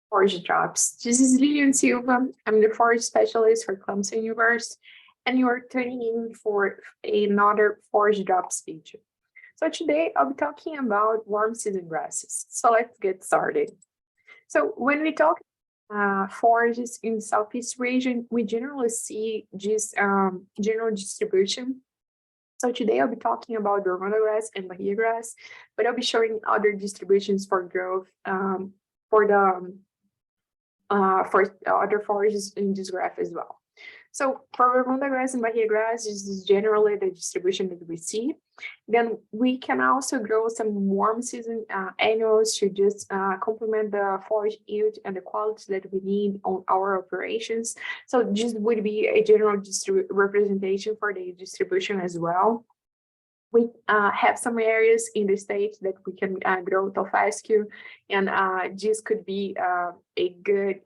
Forage drops. This is Lilian Silva. I'm the forage specialist for Clemson University, and you are tuning in for another forage drops feature. So today I'll be talking about warm season grasses. So let's get started. So when we talk forages in Southeast region, we generally see this general distribution. So today I'll be talking about Bermudagrass and Bahiagrass, but I'll be showing other distributions for growth for the for other forages in this graph as well. So for Bermudagrass and Bahiagrass, this is generally the distribution that we see. Then we can also grow some warm season annuals to just complement the forage yield and the quality that we need on our operations. So this would be a general representation for the distribution as well. We have some areas in the state that we can grow tofascue, and this could be a good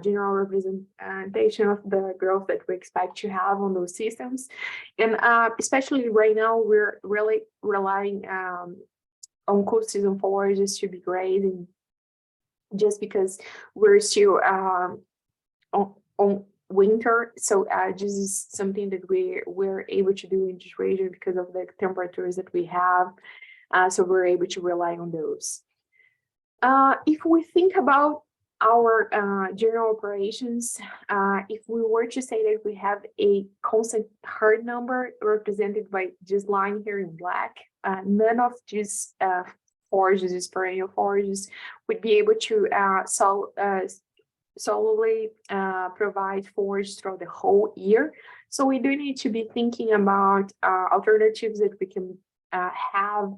general representation of the growth that we expect to have on those systems. And especially right now, we're really relying on cool season forages to be grazing, just because we're still on winter. So this is something that we're able to do in this region because of the temperatures that we have. So we're able to rely on those. If we think about our general operations, if we were to say that we have a constant herd number represented by this line here in black, none of these forages, these perennial forages, would be able to solely provide forage throughout the whole year. So we do need to be thinking about alternatives that we can have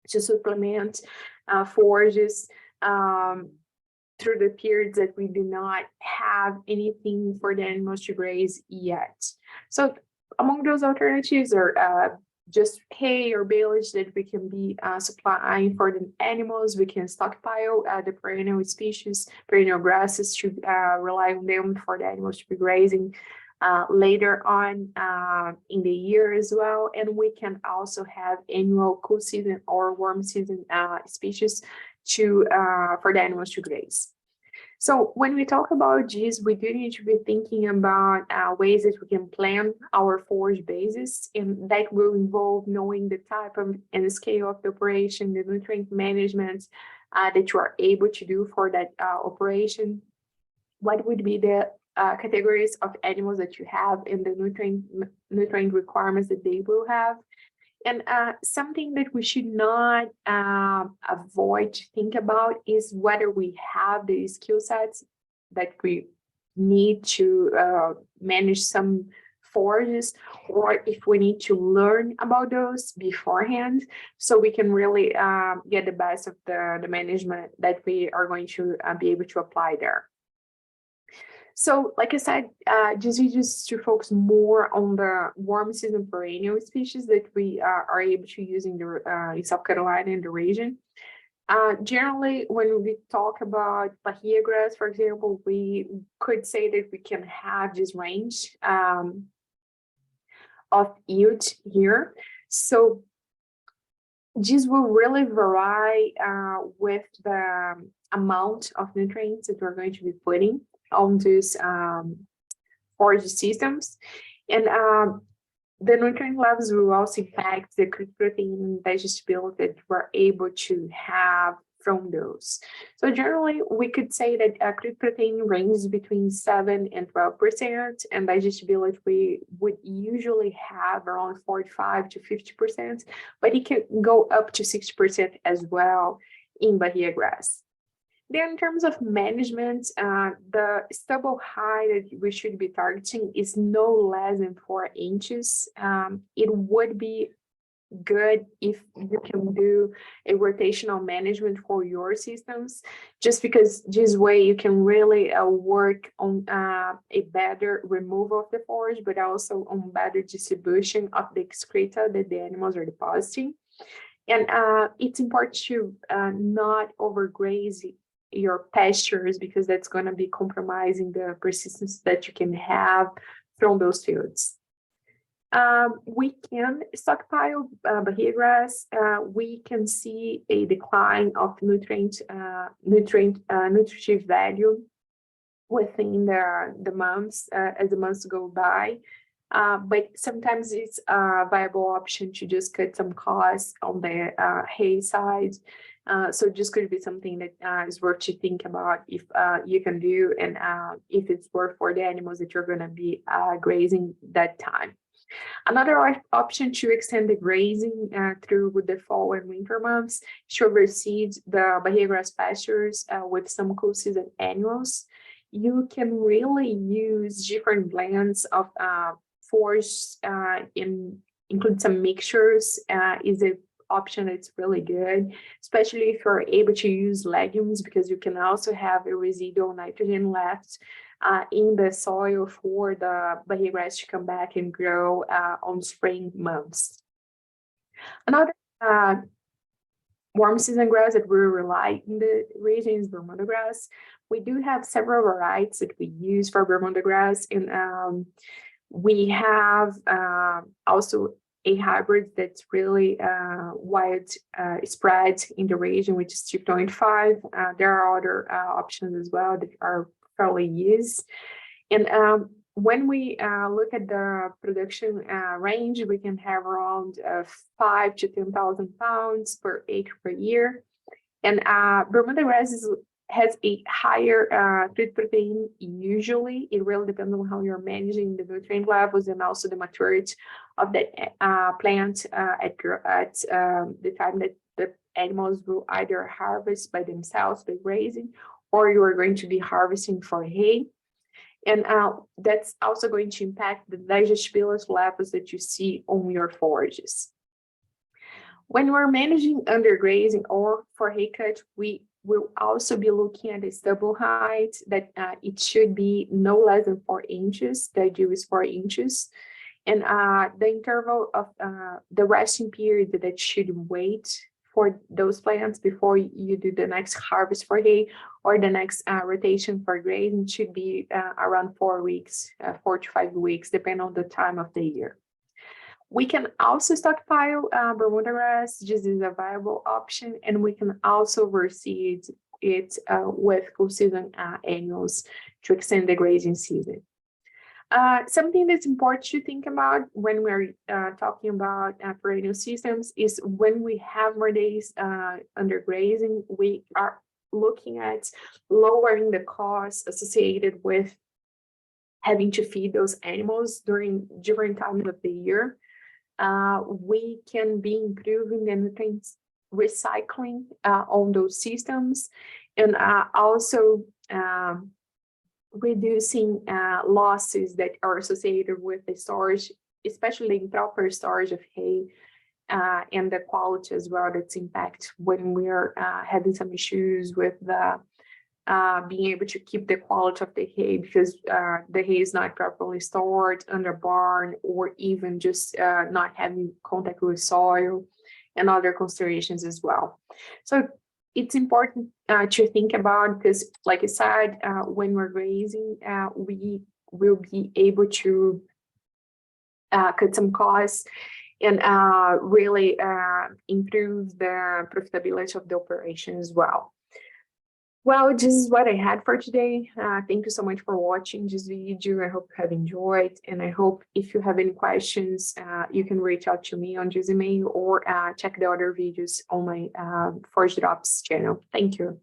to supplement forages through the periods that we do not have anything for the animals to graze yet. So among those alternatives are just hay or baleage that we can be supplying for the animals. We can stockpile the perennial species, perennial grasses, to rely on them for the animals to be grazing later on in the year as well. And we can also have annual cool season or warm season species for the animals to graze. So when we talk about this, we do need to be thinking about ways that we can plan our forage basis, and that will involve knowing the type of and the scale of the operation, the nutrient management that you are able to do for that operation. What would be the categories of animals that you have and the nutrient requirements that they will have. And something that we should not avoid to think about is whether we have the skill sets that we need to manage some forages, or if we need to learn about those beforehand, so we can really get the best of the management that we are going to be able to apply there. So, like I said, this is just to focus more on the warm season perennial species that we are able to use in South Carolina and the region. Generally, when we talk about Bahiagrass, for example, we could say that we can have this range of yield here. So this will really vary with the amount of nutrients that we're going to be putting on these forage systems, and the nutrient levels will also impact the crude protein and digestibility that we're able to have from those. So generally, we could say that crude protein ranges between 7 and 12%, and digestibility we would usually have around 45 to 50%, but it can go up to 60% as well in Bahiagrass. Then in terms of management, the stubble height that we should be targeting is no less than 4 inches. It would be good if you can do a rotational management for your systems, just because this way you can really work on a better removal of the forage, but also on better distribution of the excreta that the animals are depositing. And it's important to not overgraze your pastures, because that's going to be compromising the persistence that you can have from those fields. We can stockpile Bahiagrass. We can see a decline of nutritive value within the months as the months go by. But sometimes it's a viable option to just cut some costs on the hay side. So just could be something that is worth to think about if you can do, and if it's worth for the animals that you're going to be grazing that time. Another option to extend the grazing through the fall and winter months is to overseed the Bahiagrass pastures with some cool season annuals. You can really use different blends of forage, include some mixtures is an option that's really good, especially if you're able to use legumes, because you can also have a residual nitrogen left in the soil for the Bahiagrass to come back and grow on spring months. Another warm season grass that we rely in the region is Bermudagrass. We do have several varieties that we use for Bermudagrass, and we have also a hybrid that's really widespread in the region, which is 2.5. There are other options as well that are fairly used. And when we look at the production range, we can have around 5 to 10,000 pounds per acre per year. And Bermudagrass has a higher feed protein usually. It really depends on how you're managing the nutrient levels and also the maturity of that plant at the time that the animals will either harvest by themselves by grazing, or you are going to be harvesting for hay. And that's also going to impact the digestibility levels that you see on your forages. When we're managing undergrazing or for hay cut, we will also be looking at the stubble height, that it should be no less than 4 inches. The ideal is 4 inches. And the interval of the resting period that should wait for those plants before you do the next harvest for hay or the next rotation for grazing should be around 4 weeks, 4 to 5 weeks, depending on the time of the year. We can also stockpile Bermudagrass. This is a viable option, and we can also reseed it with cool season annuals to extend the grazing season. Something that's important to think about when we're talking about perennial systems is when we have more days under grazing, we are looking at lowering the costs associated with having to feed those animals during different times of the year. We can be improving the nutrients recycling on those systems, and also reducing losses that are associated with the storage, especially improper storage of hay, and the quality as well that's impact when we're having some issues with the being able to keep the quality of the hay, because the hay is not properly stored under barn, or even just not having contact with soil and other considerations as well. So it's important to think about, because like I said, when we're grazing, we will be able to cut some costs and really improve the profitability of the operation as well. Well, this is what I had for today. Thank you so much for watching this video. I hope you have enjoyed, and I hope if you have any questions, you can reach out to me on this email or check the other videos on my Forage Drops channel. Thank you.